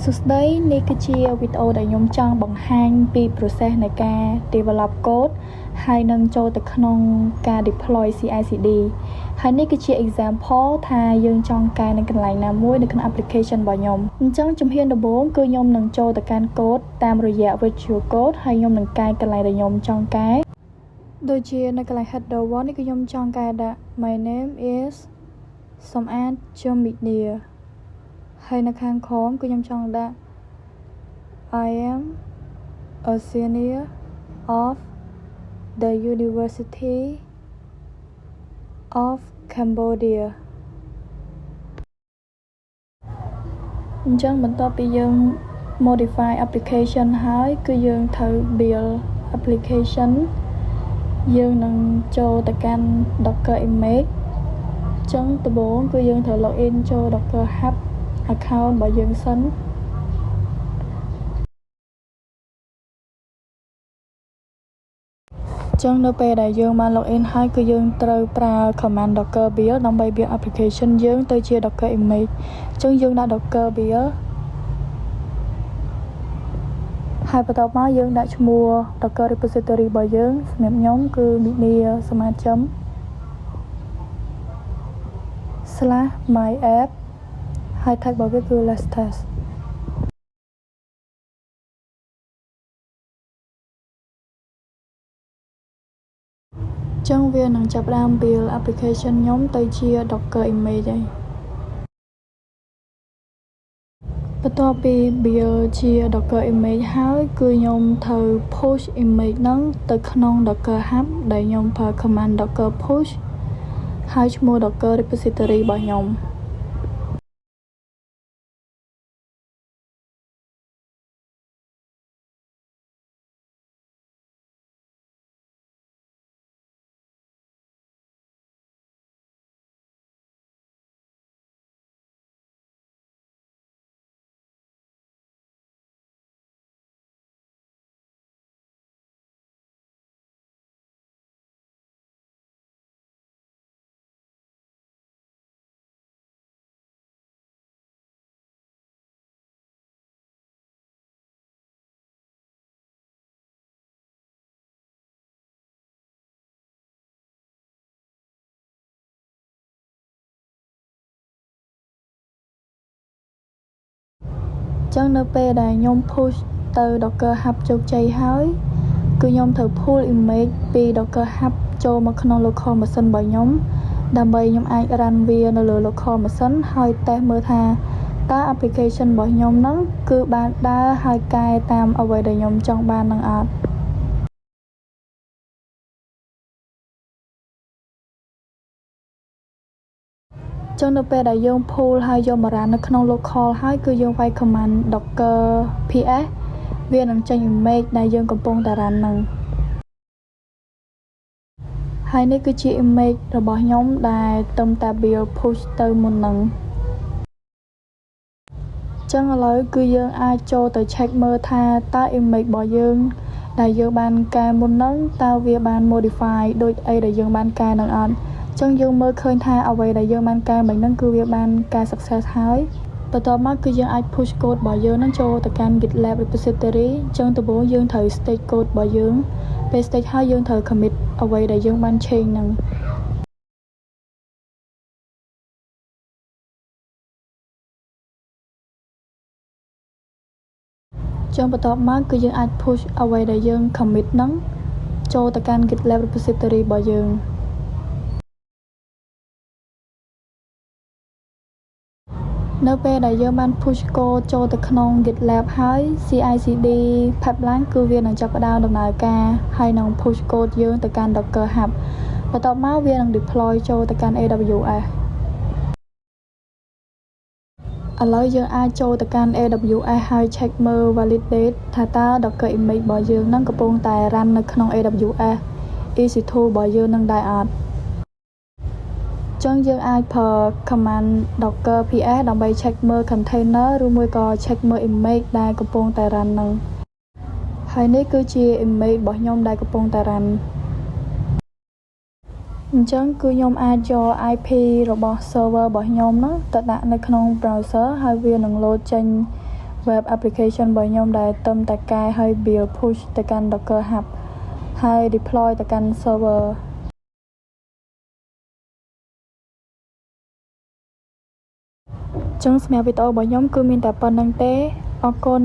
សួស្តីនេះគឺជាវីដេអូដែលខ្ញុំចង់បង្ហាញពី process នៃការ develop code ហើយនឹងចូលទៅក្នុងការ deploy CI/CD ហើយនេះគឺជា example ថាយើងចង់កែនៅកន្លែងណាមួយនៅក្នុង application របស់ខ្ញុំអញ្ចឹងជំហានដំបូងគឺខ្ញុំនឹងចូលទៅកាន់ code តាមរយៈ visual code ហើយខ្ញុំនឹងកែកន្លែងដែលខ្ញុំចង់កែដូចជានៅកន្លែង header 1នេះគឺខ្ញុំចង់កែដាក់ my name is សំអាតជំនិនីហើយនៅខាងក្រោមគឺខ្ញុំចង់ដាក់ I am a senior of the University of Cambodia អញ្ចឹងបន្ទាប់ពីយើង modify application ហើយគឺយើងត្រូវ build application យើងនឹងចូលទៅកាន់ Docker image អញ្ចឹងដំបូងគឺយើងត្រូវ login ចូល Docker Hub account របស់យើងសិនចឹងនៅពេលដែលយើងបាន login ហើយគឺយើងត្រូវប្រើ command docker build ដើម្បី build application យើងទៅជា docker image ចឹងយើងដាក់ docker build ហើយបន្ទាប់មកយើងដាក់ឈ្មោះ docker repository របស់យើងសម្រាប់ខ្ញុំគឺ media សមាជិក /my app ហើយ tag របស់វាគឺ let's test ចឹងវានឹងចាប់ផ្ដើម build application ខ្ញុំទៅជា docker image ហើយបន្ទាប់ពី build ជា docker image ហើយគឺខ្ញុំត្រូវ push image ហ្នឹងទៅក្នុង docker hub ដែលខ្ញុំប្រើ command docker push ហើយឈ្មោះ docker repository របស់ខ្ញុំចឹងនៅពេលដែលខ្ញុំ push ទៅ Docker Hub ជោគជ័យហើយគឺខ្ញុំត្រូវ pull image ពី Docker Hub ចូលមកក្នុង local machine របស់ខ្ញុំដើម្បីខ្ញុំអាច run វានៅលើ local machine ហើយ test មើលថាតើ application របស់ខ្ញុំហ្នឹងគឺបានដើរហើយកែតាមអ្វីដែលខ្ញុំចង់បាននឹងអត់ចឹងនៅពេលដែលយើង pull ហើយយកមក run នៅក្នុង local ហើយគឺយើងវាយ command docker ps វានឹងចេញ image ដែលយើងកំពុងតែ run ហ្នឹងហើយនេះគឺជា image របស់ខ្ញុំដែលទំតែ build push ទៅមុនហ្នឹងចឹងឥឡូវគឺយើងអាចចូលទៅ check មើលថាតើ image របស់យើងដែលយើងបានកែមុនហ្នឹងតើវាបាន modify ដូចអីដែលយើងបានកែនឹងអត់ចឹងយើងមើលឃើញថាអ្វីដែលយើងបានកែមិញហ្នឹងគឺវាបានកែ success ហើយបន្ទាប់មកគឺយើងអាច push code របស់យើងហ្នឹងចូលទៅកាន់ GitLab repository ចឹងដំបូងយើងត្រូវ stage code របស់យើងពេល stage ហើយយើងត្រូវ commit អ្វីដែលយើងបាន change ហ្នឹងចឹងបន្ទាប់មកគឺយើងអាច push អ្វីដែលយើង commit ហ្នឹងចូលទៅកាន់ GitLab repository របស់យើងនៅពេលដែលយើងបាន push code ចូលទៅក្នុង GitLab ហើយ CI/CD pipeline គឺវានឹងចាប់ផ្ដើមដំណើរការហើយនឹង push code យើងទៅកាន់ Docker Hub បន្ទាប់មកវានឹង deploy ចូលទៅកាន់ AWS ឥឡូវយើងអាចចូលទៅកាន់ AWS ហើយ check មើល validate ថាតើ Docker image របស់យើងនឹងកំពុងតែ run នៅក្នុង AWS EC2 របស់យើងនឹងដែរអត់ចឹងយើងអាចប្រើ command docker ps ដើម្បី check មើល container ឬមួយក៏ check មើល image ដែលកំពុងតែ run ហ្នឹងហើយនេះគឺជា image របស់ខ្ញុំដែលកំពុងតែ run អញ្ចឹងគឺខ្ញុំអាចយក IP របស់ server របស់ខ្ញុំហ្នឹងទៅដាក់នៅក្នុង browser ហើយវានឹង load ចេញ web application របស់ខ្ញុំដែលទៅតែកែហើយ build push ទៅកាន់ Docker Hub ហើយ deploy ទៅកាន់ server ចឹងសម្រាប់វីដេអូរបស់ខ្ញុំគឺមានតែប៉ុណ្្នឹងទេអរគុណ